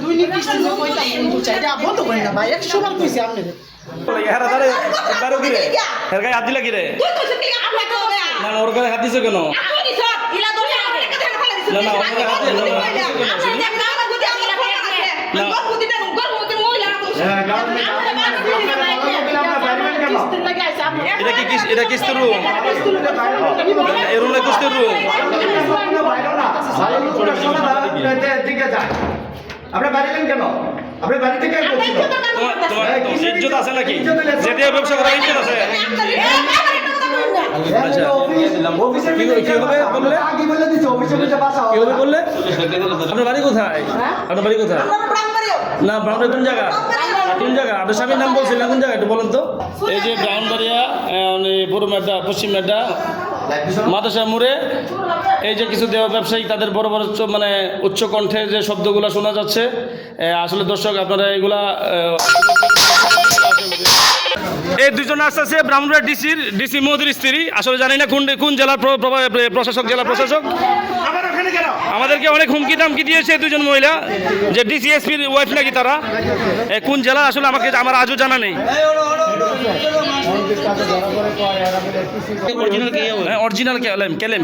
দুই নির্দিষ্ট কইতাম কিন্তু চাইটা বন্ধ করেন না ভাই 100 বার কইছি আপনাদের এরা দাঁড়ে দাঁড়ো কি রে এর গায়ে হাত দিলা কি রে না ওর গায়ে হাত দিছো কেন না না ওর গায়ে হাত দিছো এটা কিস্তি রুম এই রুমে কিস্তি রুম আপনি বাড়িলেন কেন আপনি বাড়ি থেকে তোমার ইজ্জত আছে নাকি যেতে ব্যবসা করার ইজ্জত আছে আপনার বাড়ি কোথায় আপনার বাড়ি কোথায় না ব্রাউনবাড়িয়া কোন জায়গা কোন জায়গা আপনার স্বামীর নাম বলছিলেন কোন জায়গা একটু বলেন তো এই যে ব্রাউনবাড়িয়া বড় মেড্ডা পশ্চিম মেড্ডা মাদ্রাসা মোড়ে এই যে কিছু দেহ ব্যবসায়ী তাদের বড় বড় মানে উচ্চ কণ্ঠে যে শব্দগুলো শোনা যাচ্ছে আসলে দর্শক আপনারা এগুলা এই দুজন আসছে ব্রাহ্মণবাড়িয়া ডিসি মোদির স্ত্রী আসলে জানি না কোন জেলার প্রশাসক জেলা প্রশাসক আমাদেরকে অনেক হুমকি দামকি দিয়েছে দুজন মহিলা যে ডিসিএসপির ওয়াইফ নাকি তারা কোন জেলা আসলে আমার আজও জানা নেই অরিজিনাল কেলেম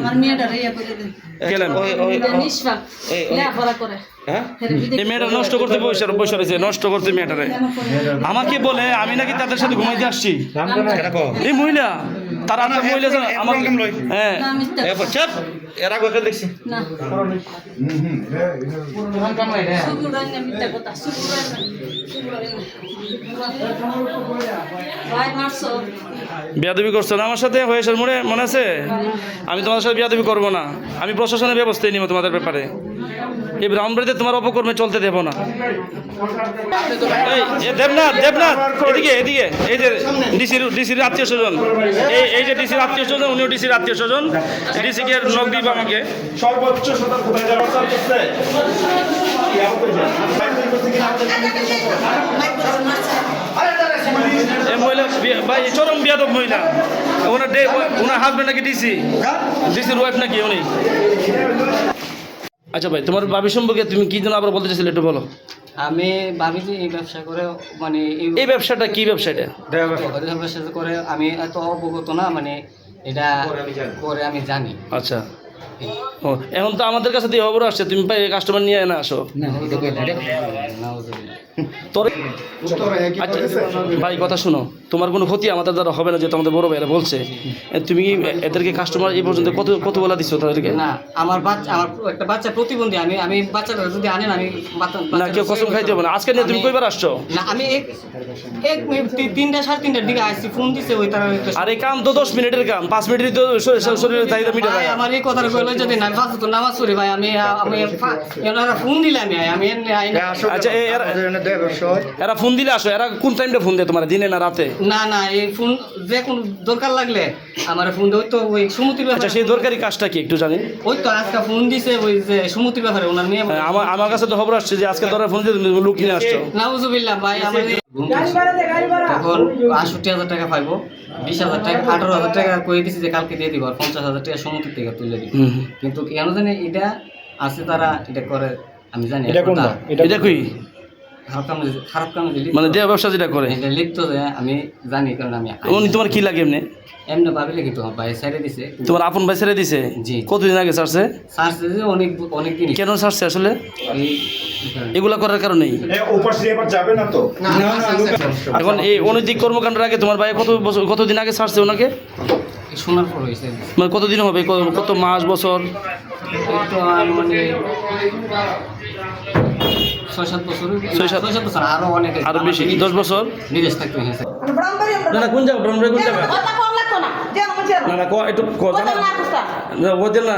এই মেয়েটা নষ্ট করতে বসে রয়েছে নষ্ট করতে মেয়েটারে আমাকে বলে আমি নাকি তাদের সাথে ঘুমাইতে আসছি এই মহিলা তারা একটা মহিলা হ্যাঁ এর আগে দেখছি বিয়াদবি করছো না আমার সাথে হয়েছে মনে আছে আমি তোমার সাথে বিয়াদবি করবো না আমি প্রশাসনের ব্যবস্থায় নিব তোমাদের ব্যাপারে এই ব্রাহ্মণবাড়িতে তোমার অপকর্মে চলতে দেবো না দেবনাথ এদিকে এই যে ডিসির আত্মীয় স্বজন এই যে ডিসির আত্মীয় স্বজন উনিও ডিসির আত্মীয় স্বজন ডিসিকে নখ দিব আমাকে সর্বোচ্চ মহিলা ভাই চরম বিয়াদব মহিলা ওনার হাজবেন্ড নাকি ডিসির ওয়াইফ নাকি উনি আচ্ছা ভাই তোমার ভাবি সম্পর্কে তুমি কি যেন আবার বলতে চাইছিলে একটু বলো আমি ভাবি যে এই ব্যবসা করে মানে এই ব্যবসাটা কি ব্যবসা এটা ব্যবসা করে আমি এত অবগত না মানে এটা করে আমি জানি আচ্ছা ও এখন তো আমাদের কাছে দিয়ে খবর আসছে তুমি ভাই কাস্টমার নিয়ে না আসো ভাই কথা শুনো তোমার কোনো ক্ষতি আমাদের দ্বারা হবে না যেহেতু আমাদের বড় ভাইরা বলছে তুমি কি এদেরকে কাস্টমার এই পর্যন্ত কত বেলা দিচ্ছ তাদেরকে না আমার একটা বাচ্চা প্রতিবন্ধী আমি বাচ্চাটা যদি আনেন আমি না কেউ কসম খাইতে হবে না আজকে নিয়ে তুমি কইবার আসছো না আমি এক 3টা 3:30 দিকে আসছি ফোন দিছে ওই তারা আরে কাম তো 10 মিনিটের কাম 5 মিনিটই তো শরীরের চাহিদা মিটে যায় আমার এই কথাটা কইলো যদি না ফাঁস তো নামাজ পড়ি ভাই আমি এনারা ফোন দিলাম আমি আচ্ছা এরা ফোন দিলে আসো এরা কোন টাইমটা ফোন দেয় তোমার দিনে না রাতে না এই ফোন যে কোন দরকার লাগলে আমার ফোন দেয় তো ওই সমুদ্রের ব্যাপারে আচ্ছা সেই দরকারি কাজটা কি একটু জানি ওই তো আজকে ফোন দিছে ওই যে সমুদ্রের ব্যাপারে ওনার মেয়ে আমার কাছে তো খবর আসছে যে আজকে তোরা ফোন দিয়ে লোক নিয়ে আসছো নাউজুবিল্লাহ ভাই আমার তখন ৬৮,০০০ টাকা পাইবো ২০,০০০ টাকা ১৮,০০০ টাকা কয়ে দিছি যে কালকে দিয়ে দিব আর ৫০,০০০ টাকা সমুদ্র থেকে তুলে দিব কিন্তু কেন জানি এটা আছে তারা এটা করে আমি জানি এটা কি খারাপ কাম মানে দেহ ব্যবসা যেটা করে এটা লিপ্ত আমি জানি কারণ আমি উনি তোমার কি লাগে এমনি ভাবিলে কিন্তু ভাই ছেড়ে দিছে তোমার আপন ভাই ছেড়ে দিছে জি কতদিন আগে ছাড়ছে যে অনেক দিন কেন ছাড়ছে আসলে এগুলা করার কারণেই যাবে না তো এখন এই অনৈতিক কর্মকাণ্ডের আগে তোমার ভাই কতদিন আগে ছাড়ছে ওনাকে শোনার পর হয়েছে মানে কতদিন হবে কত মাস বছর মানে ৬-৭ বছর আরো অনেক আরো বেশি 10 বছর বিদেশ থাকতে হয়েছে না কোন জায়গা ব্রাহ্মণবাড়িয়া কোন জায়গা না একটু বলছেন না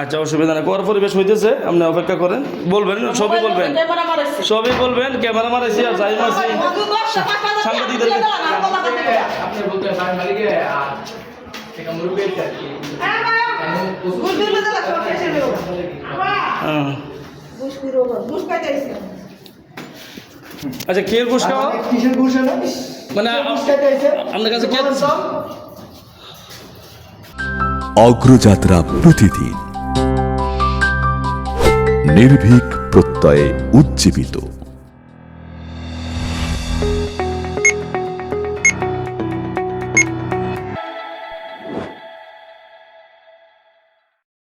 আচ্ছা অসুবিধা না কর পরিবেশ হইতেছে আপনি অপেক্ষা করেন বলবেন সবই বলবেন ক্যামেরা মারাইছি আর যাই মারছি সাংবাদিকদেরকে আচ্ছা কে ঘুষ খাওয়া মানে আপনার কাছে কে অগ্রযাত্রা প্রতিদিন নির্ভীক প্রত্যয়ে উজ্জীবিত।